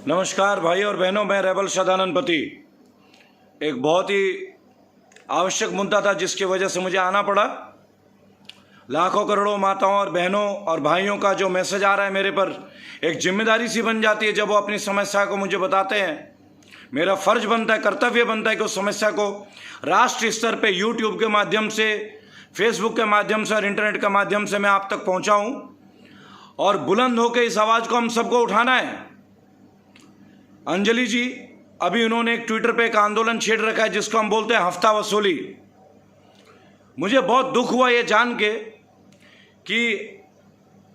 नमस्कार भाई और बहनों, मैं रेबल सदानंद। एक बहुत ही आवश्यक मुद्दा था जिसकी वजह से मुझे आना पड़ा। लाखों करोड़ों माताओं और बहनों और भाइयों का जो मैसेज आ रहा है मेरे पर, एक जिम्मेदारी सी बन जाती है जब वो अपनी समस्या को मुझे बताते हैं। मेरा फर्ज बनता है, कर्तव्य बनता है कि उस समस्या को राष्ट्रीय स्तर पे यूट्यूब के माध्यम से, फेसबुक के माध्यम से और इंटरनेट के माध्यम से मैं आप तक पहुंचाऊं और बुलंद होकर इस आवाज़ को हम सबको उठाना है। अंजलि जी अभी उन्होंने एक ट्विटर पे एक आंदोलन छेड़ रखा है जिसको हम बोलते हैं हफ्ता वसूली। मुझे बहुत दुख हुआ ये जान के कि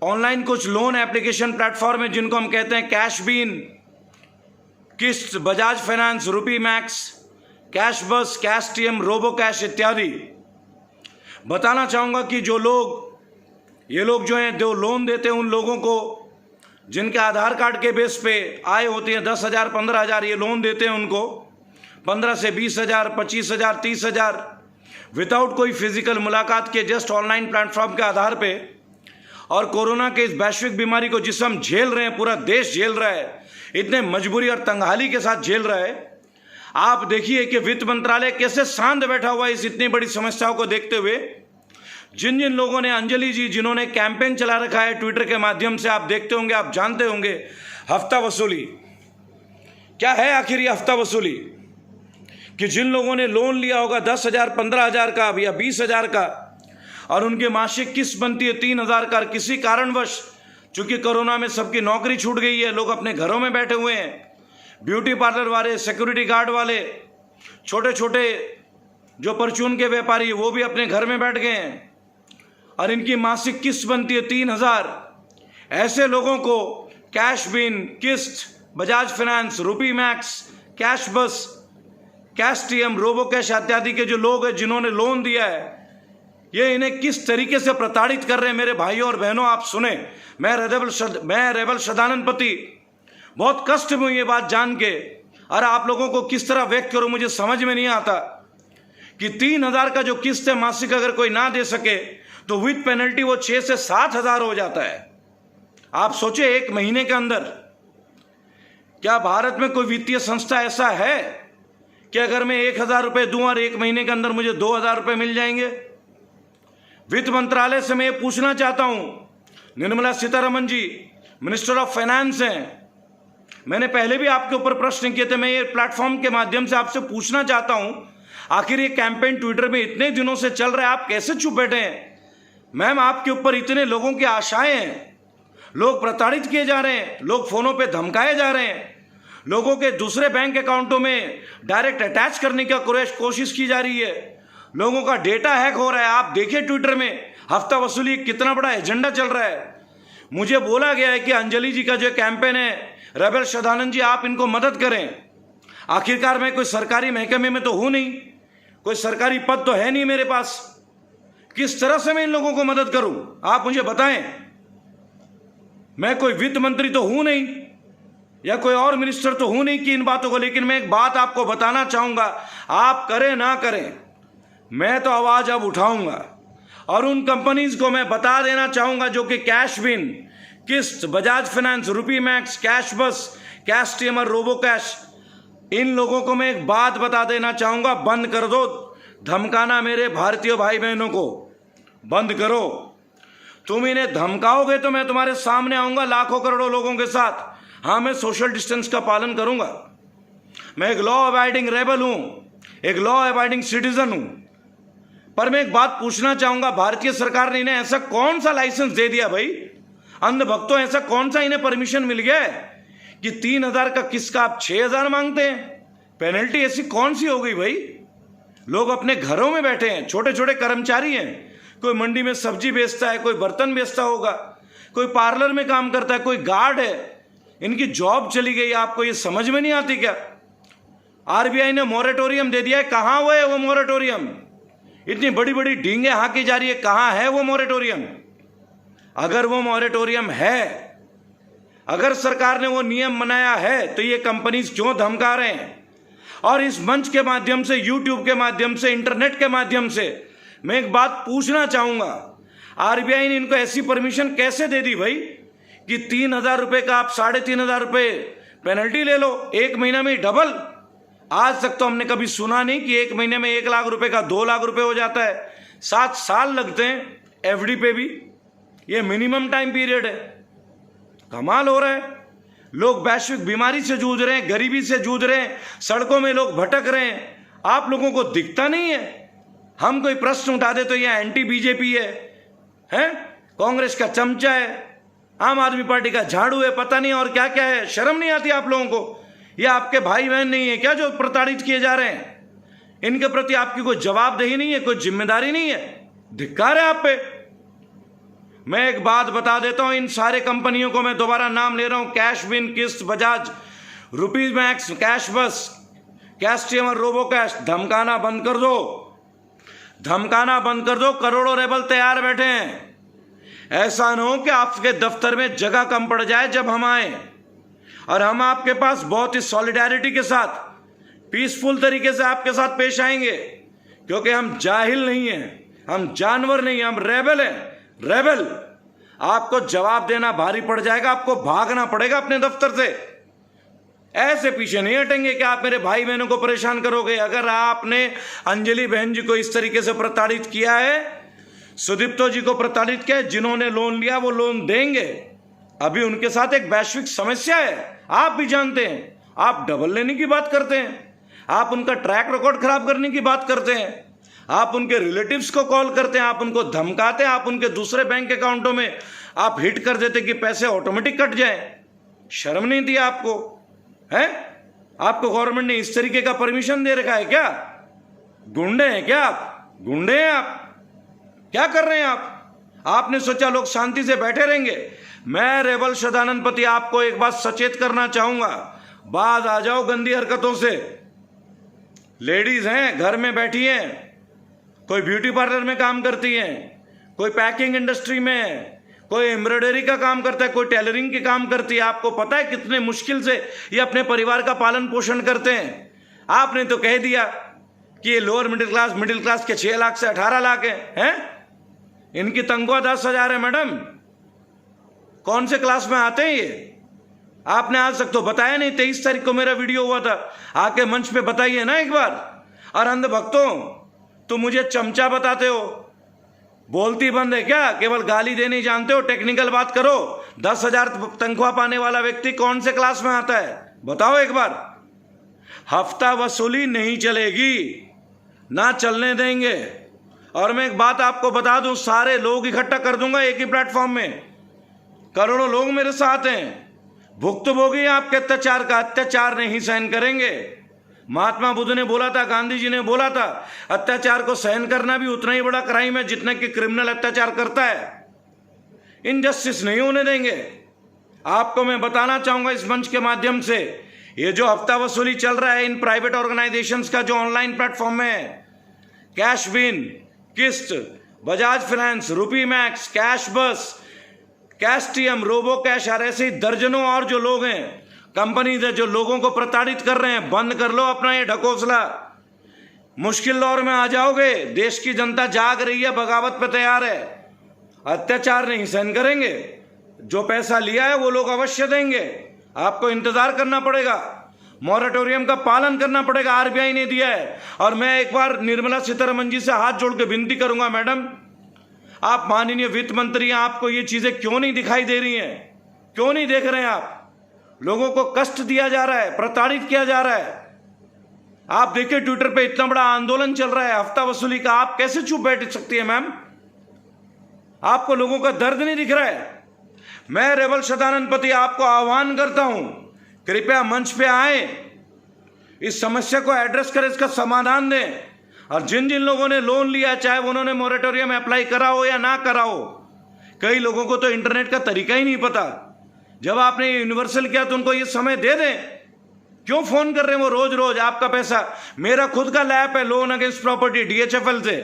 ऑनलाइन कुछ लोन एप्लीकेशन प्लेटफॉर्म है जिनको हम कहते हैं कैश बीन, किस्त, बजाज फाइनेंस, रुपी मैक्स, कैश बस, कैश टीएम, रोबो कैश इत्यादि। बताना चाहूँगा कि ये लोग जो हैं जो लोन देते हैं उन लोगों को जिनके आधार कार्ड के बेस पे आय होती है 10,000 15,000, ये लोन देते हैं उनको 15 से 20,000 25,000 30,000 विदाउट कोई फिजिकल मुलाकात के, जस्ट ऑनलाइन प्लेटफॉर्म के आधार पे। और कोरोना के इस वैश्विक बीमारी को जिस हम झेल रहे हैं, पूरा देश झेल रहा है, इतने मजबूरी और तंगहाली के साथ झेल रहा है। आप देखिए कि वित्त मंत्रालय कैसे शांत बैठा हुआ है इस इतनी बड़ी समस्याओं को देखते हुए। जिन जिन लोगों ने, अंजलि जी जिन्होंने कैंपेन चला रखा है ट्विटर के माध्यम से, आप देखते होंगे, आप जानते होंगे हफ्ता वसूली क्या है। आखिर ये हफ्ता वसूली कि जिन लोगों ने लोन लिया होगा 10,000 15,000 का या 20,000 का और उनकी मासिक किस्त बनती है 3,000 का, किसी कारणवश चूंकि कोरोना में सबकी नौकरी छूट गई है, लोग अपने घरों में बैठे हुए हैं, ब्यूटी पार्लर वाले, सिक्योरिटी गार्ड वाले, छोटे छोटे जो परचून के व्यापारी वो भी अपने घर में बैठ गए हैं और इनकी मासिक किस्त बनती है 3,000। ऐसे लोगों को कैश बिन, किस्त, बजाज फाइनेंस, रुपी मैक्स, कैश बस, कैश टीएम, रोबो कैश इत्यादि के जो लोग हैं जिन्होंने लोन दिया है, ये इन्हें किस तरीके से प्रताड़ित कर रहे हैं। मेरे भाइयों और बहनों आप सुने, मैं रेबल सदानंद बहुत कष्ट में हूं ये बात जान के, और आप लोगों को किस तरह व्यक्त करूं मुझे समझ में नहीं आता कि 3,000 का जो किस्त है मासिक अगर कोई ना दे सके तो विद पेनल्टी वो 6 से 7,000 हो जाता है। आप सोचे एक महीने के अंदर। क्या भारत में कोई वित्तीय संस्था ऐसा है कि अगर मैं 1,000 रुपये दूं और एक महीने के अंदर मुझे 2,000 रुपये मिल जाएंगे? वित्त मंत्रालय से मैं ये पूछना चाहता हूं, Nirmala Sitharaman ji minister of finance हैं, मैंने पहले भी आपके ऊपर प्रश्न किए थे, मैं ये प्लेटफॉर्म के माध्यम से आपसे पूछना चाहता हूं, आखिर ये कैंपेन ट्विटर में इतने दिनों से चल रहा है, आप कैसे चुप बैठे हैं? मैम आपके ऊपर इतने लोगों की आशाएं हैं, लोग प्रताड़ित किए जा रहे हैं, लोग फोनों पे धमकाए जा रहे हैं, लोगों के दूसरे बैंक अकाउंटों में डायरेक्ट अटैच करने की कोशिश की जा रही है, लोगों का डेटा हैक हो रहा है। आप देखिए ट्विटर में हफ्ता वसूली कितना बड़ा एजेंडा चल रहा है। मुझे बोला गया है कि अंजलि जी का जो कैंपेन है, रेबल सदानंद जी आप इनको मदद करें। आखिरकार मैं कोई सरकारी महकमे में तो हूं नहीं, कोई सरकारी पद तो है नहीं मेरे पास, किस तरह से मैं इन लोगों को मदद करूं आप मुझे बताएं। मैं कोई वित्त मंत्री तो हूं नहीं या कोई और मिनिस्टर तो हूं नहीं कि इन बातों को, लेकिन मैं एक बात आपको बताना चाहूंगा, आप करें ना करें मैं तो आवाज अब उठाऊंगा और उन कंपनीज को मैं बता देना चाहूंगा जो कि कैश बिन, किस्त, बजाज फाइनेंस, रुपी मैक्स, कैश बस, कैश टीएम और रोबो कैश, इन लोगों को मैं एक बात बता देना चाहूंगा, बंद कर दो धमकाना। मेरे भारतीय भाई बहनों को बंद करो। तुम इन्हें धमकाओगे तो मैं तुम्हारे सामने आऊंगा लाखों करोड़ों लोगों के साथ। हाँ, मैं सोशल डिस्टेंस का पालन करूंगा, मैं एक लॉ अबाइडिंग रेबल हूं, एक लॉ अबाइडिंग सिटीजन हूं। पर मैं एक बात पूछना चाहूंगा, भारतीय सरकार ने इन्हें ऐसा कौन सा लाइसेंस दे दिया भाई? अंधभक्तों, ऐसा कौन सा इन्हें परमिशन मिल गया है कि 3,000 का किस्त का आप 6,000 मांगते हैं? पेनल्टी ऐसी कौन सी हो गई भाई? लोग अपने घरों में बैठे हैं, छोटे छोटे कर्मचारी हैं, कोई मंडी में सब्जी बेचता है, कोई बर्तन बेचता होगा, कोई पार्लर में काम करता है, कोई गार्ड है, इनकी जॉब चली गई। आपको ये समझ में नहीं आती क्या? आरबीआई ने मॉरेटोरियम दे दिया है, कहां हुआ है वो मॉरेटोरियम? इतनी बड़ी बड़ी डींगे हाकी जा रही है, कहां है वो मॉरेटोरियम? अगर वो मॉरेटोरियम है, अगर सरकार ने वो नियम बनाया है तो ये कंपनीज क्यों धमका रहे हैं? और इस मंच के माध्यम से, यूट्यूब के माध्यम से, इंटरनेट के माध्यम से मैं एक बात पूछना चाहूंगा, आरबीआई ने इनको ऐसी परमिशन कैसे दे दी भाई कि 3,000 रुपये का आप 3,500 रुपये पेनल्टी ले लो, 1 महीना में डबल। आज तक तो हमने कभी सुना नहीं कि 1 महीने में 1 लाख रुपए का 2 लाख रुपए हो जाता है। 7 साल लगते हैं एफडी पे भी, ये मिनिमम टाइम पीरियड है। कमाल हो रहा है। लोग वैश्विक बीमारी से जूझ रहे हैं, गरीबी से जूझ रहे हैं, सड़कों में लोग भटक रहे हैं, आप लोगों को दिखता नहीं है। हम कोई प्रश्न उठा दे तो यह एंटी बीजेपी है, कांग्रेस का चमचा है, आम आदमी पार्टी का झाड़ू है, पता नहीं और क्या क्या है। शर्म नहीं आती आप लोगों को? ये आपके भाई बहन नहीं है क्या जो प्रताड़ित किए जा रहे हैं? इनके प्रति आपकी कोई जवाबदेही नहीं है, कोई जिम्मेदारी नहीं है? धिक्कार है आप पे। मैं एक बात बता देता हूं, इन सारे कंपनियों को मैं दोबारा नाम ले रहा हूं, कैश विन, किस्त, बजाज, रुपीज मैक्स, कैश बस, कैस्टियम और रोबो कैश। धमकाना बंद कर दो, धमकाना बंद कर दो। करोड़ों रेबल तैयार बैठे हैं। ऐसा न हो कि आपके दफ्तर में जगह कम पड़ जाए जब हम आए, और हम आपके पास बहुत ही सॉलिडारिटी के साथ, पीसफुल तरीके से आपके साथ पेश आएंगे, क्योंकि हम जाहिल नहीं हैं, हम जानवर नहीं, हम रेबल हैं। रेबल, आपको जवाब देना भारी पड़ जाएगा, आपको भागना पड़ेगा अपने दफ्तर से। ऐसे पीछे नहीं हटेंगे कि आप मेरे भाई बहनों को परेशान करोगे। अगर आपने अंजलि बहन जी को इस तरीके से प्रताड़ित किया है, सुदीप्तो जी को प्रताड़ित किया है, जिन्होंने लोन लिया वो लोन देंगे। अभी उनके साथ एक वैश्विक समस्या है, आप भी जानते हैं। आप डबल लेने की बात करते हैं, आप उनका ट्रैक रिकॉर्ड खराब करने की बात करते हैं, आप उनके रिलेटिव्स को कॉल करते हैं, आप उनको धमकाते हैं, आप उनके दूसरे बैंक अकाउंटों में आप हिट कर देते कि पैसे ऑटोमेटिक कट जाए। शर्म नहीं दी आपको? है आपको गवर्नमेंट ने इस तरीके का परमिशन दे रखा है क्या? गुंडे हैं क्या आप? गुंडे हैं आप? क्या कर रहे हैं आप? आपने सोचा लोग शांति से बैठे रहेंगे? मैं रेबल सदानंद पति आपको एक बात सचेत करना चाहूंगा, बाज आ जाओ गंदी हरकतों से। लेडीज हैं, घर में बैठी हैं, कोई ब्यूटी पार्लर में काम करती हैं, कोई पैकिंग इंडस्ट्री में है, कोई एम्ब्रॉयडरी का काम करता है, कोई टेलरिंग के काम करती है। आपको पता है कितने मुश्किल से ये अपने परिवार का पालन पोषण करते हैं। आपने तो कह दिया कि ये लोअर मिडिल क्लास के 6 लाख से 18 लाख हैं। इनकी तनख्वाह 10,000 है। मैडम, कौन से क्लास में आते हैं ये? आपने आज तक तो बताया नहीं। 23 तारीख को मेरा वीडियो हुआ था, आके मंच पे बताइए ना एक बार। और अंधभक्तों, तुम मुझे चमचा बताते हो, बोलती बंद है क्या? केवल गाली देनी जानते हो? टेक्निकल बात करो। 10,000 तनख्वाह पाने वाला व्यक्ति कौन से क्लास में आता है? बताओ एक बार। हफ्ता वसूली नहीं चलेगी, ना चलने देंगे। और मैं एक बात आपको बता दूं, सारे लोग इकट्ठा कर दूंगा एक ही प्लेटफॉर्म में। करोड़ों लोग मेरे साथ हैं। भुक्तभोगी आपके अत्याचार का, अत्याचार नहीं सहन करेंगे। महात्मा बुद्ध ने बोला था, गांधी जी ने बोला था, अत्याचार को सहन करना भी उतना ही बड़ा क्राइम है जितना कि क्रिमिनल अत्याचार करता है। इनजस्टिस नहीं होने देंगे। आपको मैं बताना चाहूंगा इस मंच के माध्यम से, ये जो हफ्ता वसूली चल रहा है इन प्राइवेट ऑर्गेनाइजेशंस का जो ऑनलाइन प्लेटफॉर्म है, कैश विन, किस्त, बजाज फाइनेंस, रुपी मैक्स, कैश बस, कैस्टियम, रोबो कैश, और ऐसे ही दर्जनों और जो लोग हैं, कंपनीज है जो लोगों को प्रताड़ित कर रहे हैं, बंद कर लो अपना ये ढकोसला। मुश्किल दौर में आ जाओगे। देश की जनता जाग रही है, बगावत पे तैयार है। अत्याचार नहीं सहन करेंगे। जो पैसा लिया है वो लोग अवश्य देंगे। आपको इंतजार करना पड़ेगा, मॉरेटोरियम का पालन करना पड़ेगा। आरबीआई ने दिया है। और मैं एक बार निर्मला सीतारमण जी से हाथ जोड़ के विनती करूंगा, मैडम, आप माननीय वित्त मंत्री हैं, आपको ये चीजें क्यों नहीं दिखाई दे रही हैं? क्यों नहीं देख रहे हैं आप? लोगों को कष्ट दिया जा रहा है, प्रताड़ित किया जा रहा है। आप देखिए ट्विटर पे इतना बड़ा आंदोलन चल रहा है हफ्ता वसूली का, आप कैसे चुप बैठ सकती है मैम? आपको लोगों का दर्द नहीं दिख रहा है? मैं रेबल सदानंद पति आपको आह्वान करता हूं, कृपया मंच पे आए, इस समस्या को एड्रेस करें, इसका समाधान दें। और जिन जिन लोगों ने लोन लिया, चाहे उन्होंने मोरेटोरियम अप्लाई करा हो या ना करा हो, कई लोगों को तो इंटरनेट का तरीका ही नहीं पता। जब आपने यूनिवर्सल किया तो उनको ये समय दे दें। क्यों फोन कर रहे हैं वो रोज रोज? आपका पैसा, मेरा खुद का लैप है लोन अगेंस्ट प्रॉपर्टी DHFL से,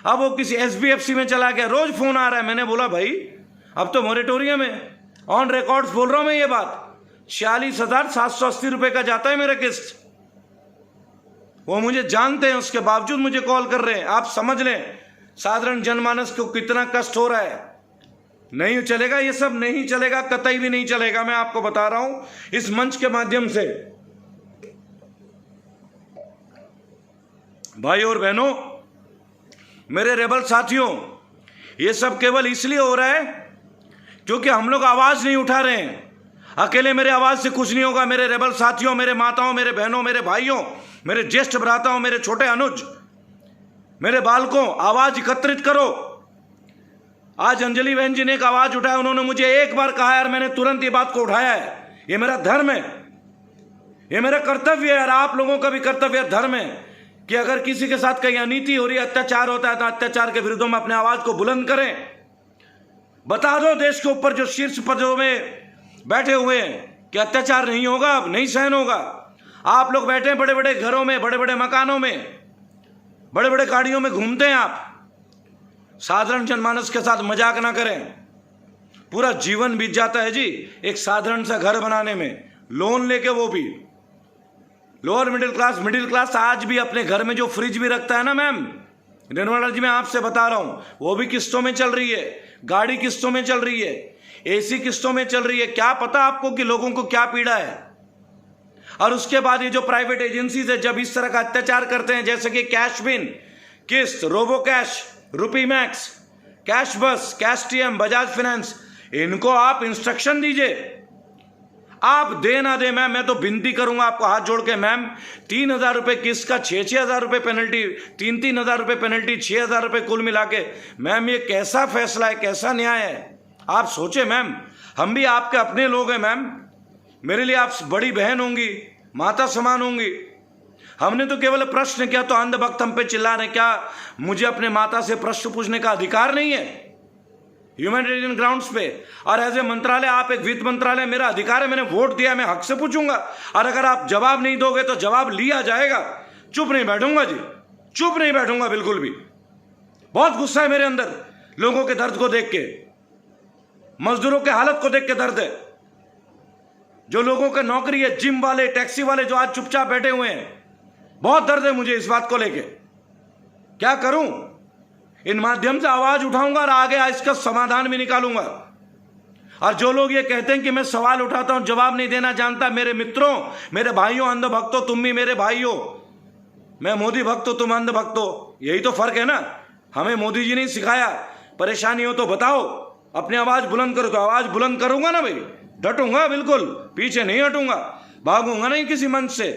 अब वो किसी SBFC में चला गया, रोज फोन आ रहा है। मैंने बोला भाई अब तो मोरेटोरियम है, ऑन रिकॉर्ड्स बोल रहा हूं मैं ये बात। 46,780 रुपए का जाता है मेरा किस्त। वो मुझे जानते हैं, उसके बावजूद मुझे कॉल कर रहे हैं। आप समझ लें साधारण जनमानस को कितना कष्ट हो रहा है। नहीं चलेगा, ये सब नहीं चलेगा, कतई भी नहीं चलेगा। मैं आपको बता रहा हूं इस मंच के माध्यम से। भाई और बहनों, मेरे रेबल साथियों, ये सब केवल इसलिए हो रहा है क्योंकि हम लोग आवाज नहीं उठा रहे हैं। अकेले मेरे आवाज से कुछ नहीं होगा। मेरे रेबल साथियों, मेरे माताओं, मेरे बहनों, मेरे भाइयों, मेरे ज्येष्ठ भ्राताओं, मेरे छोटे अनुज, मेरे बालकों, आवाज एकत्रित करो। आज अंजलि बहन जी ने एक आवाज उठाया, उन्होंने मुझे एक बार कहा यार, मैंने तुरंत ये बात को उठाया है। ये मेरा धर्म है, ये मेरा कर्तव्य है यार, आप लोगों का भी कर्तव्य है, धर्म है कि अगर किसी के साथ कहीं अनीति हो रही है, अत्याचार होता है, तो अत्याचार के विरुद्ध में अपने आवाज को बुलंद करें। बता दो देश के ऊपर जो शीर्ष पदों में बैठे हुए हैं कि अत्याचार नहीं होगा, अब नहीं सहन होगा। आप लोग बैठे हैं बड़े बड़े घरों में, बड़े बड़े मकानों में, बड़े बड़े गाड़ियों में घूमते हैं आप। साधारण जनमानस के साथ मजाक ना करें। पूरा जीवन बीत जाता है जी एक साधारण सा घर बनाने में, लोन लेके, वो भी लोअर मिडिल क्लास आज भी अपने घर में जो फ्रिज भी रखता है ना मैम, निर्मला जी मैं आपसे बता रहा हूं, वो भी किस्तों में चल रही है, गाड़ी किस्तों में चल रही है, एसी किस्तों में चल रही है। क्या पता आपको कि लोगों को क्या पीड़ा है। और उसके बाद ये जो प्राइवेट एजेंसीज है जब इस तरह का अत्याचार करते हैं, जैसे कि कैश बिन, किस्त, रोबो कैश, रुपी मैक्स, कैश बस, कैश टीएम, बजाज फाइनेंस, इनको आप इंस्ट्रक्शन दीजिए। आप दे ना दे मैम, मैं तो विनती करूंगा आपको हाथ जोड़ के मैम, 3,000 रुपए किस्त का 6,000 रुपए पेनल्टी, 3,000 रुपए पेनल्टी, 6,000 रुपए कुल मिला के। मैम ये कैसा फैसला है, कैसा न्याय है, आप सोचे मैम। हम भी आपके अपने लोग हैं मैम, मेरे लिए आप बड़ी बहन होंगी, माता समान होंगी। हमने तो केवल प्रश्न किया तो अंधभक्त हम पे चिल्ला रहे। क्या मुझे अपने माता से प्रश्न पूछने का अधिकार नहीं है ह्यूमैनिटेरियन ग्राउंड्स पे? और एज ए मंत्रालय, आप एक वित्त मंत्रालय, मेरा अधिकार है, मैंने वोट दिया, मैं हक से पूछूंगा। और अगर आप जवाब नहीं दोगे तो जवाब लिया जाएगा। चुप नहीं बैठूंगा जी, चुप नहीं बैठूंगा बिल्कुल भी। बहुत गुस्सा है मेरे अंदर लोगों के दर्द को देख के, मजदूरों के हालत को देख के दर्द है। जो लोगों के नौकरी है, जिम वाले, टैक्सी वाले जो आज चुपचाप बैठे हुए हैं, बहुत दर्द है मुझे इस बात को लेके। क्या करूं? इन माध्यम से आवाज उठाऊंगा और आगे इसका समाधान भी निकालूंगा। और जो लोग ये कहते हैं कि मैं सवाल उठाता हूं, जवाब नहीं देना जानता, मेरे मित्रों, मेरे भाइयों, अंध भक्तों, तुम भी मेरे भाई हो। मैं मोदी भक्त हो, तुम अंध भक्त हो, यही तो फर्क है ना। हमें मोदी जी ने सिखाया, परेशानी हो तो बताओ, अपनी आवाज बुलंद करो। तो आवाज बुलंद करूंगा ना भाई, डटूंगा बिल्कुल, पीछे नहीं हटूंगा, भागूंगा नहीं किसी मंच से,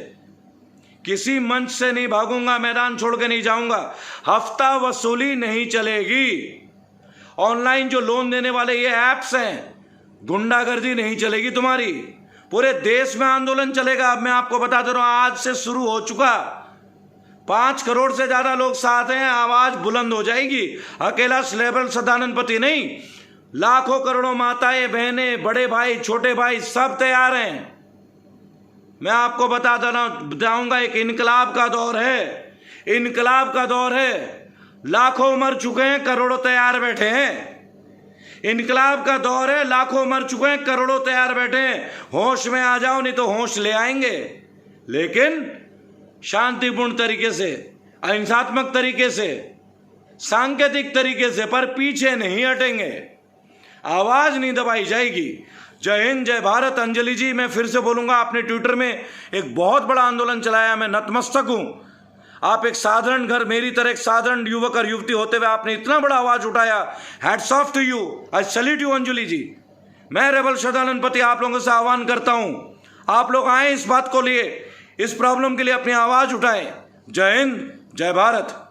किसी मंच से नहीं भागूंगा, मैदान छोड़ के नहीं जाऊंगा। हफ्ता वसूली नहीं चलेगी। ऑनलाइन जो लोन देने वाले ये ऐप्स हैं, गुंडागर्दी नहीं चलेगी तुम्हारी। पूरे देश में आंदोलन चलेगा। अब मैं आपको बता दे रहा हूं, आज से शुरू हो चुका। 5 करोड़ से ज्यादा लोग साथ हैं, आवाज बुलंद हो जाएगी। अकेला रेबल सदानंद पति नहीं, लाखों करोड़ों माताएं, बहनें, बड़े भाई, छोटे भाई सब तैयार हैं। मैं आपको बताऊंगा, एक इनकलाब का दौर है, इनकलाब का दौर है। लाखों मर चुके हैं, करोड़ों तैयार बैठे हैं। इनकलाब का दौर है, लाखों मर चुके हैं, करोड़ों तैयार बैठे हैं। होश में आ जाओ, नहीं तो होश ले आएंगे, लेकिन शांतिपूर्ण तरीके से, अहिंसात्मक तरीके से, सांकेतिक तरीके से, पर पीछे नहीं हटेंगे। आवाज नहीं दबाई जाएगी। जय हिंद, जय भारत। अंजलि जी, मैं फिर से बोलूंगा, आपने ट्विटर में एक बहुत बड़ा आंदोलन चलाया, मैं नतमस्तक हूं। आप एक साधारण घर, मेरी तरह एक साधारण युवक और युवती होते हुए आपने इतना बड़ा आवाज उठाया। Hats off to you, I salute you Anjali ji. मैं रेबल सदानंद पति आप लोगों से आह्वान करता हूं, आप लोग आए इस बात को लिए, इस प्रॉब्लम के लिए अपनी आवाज उठाएं। जय हिंद, जय भारत।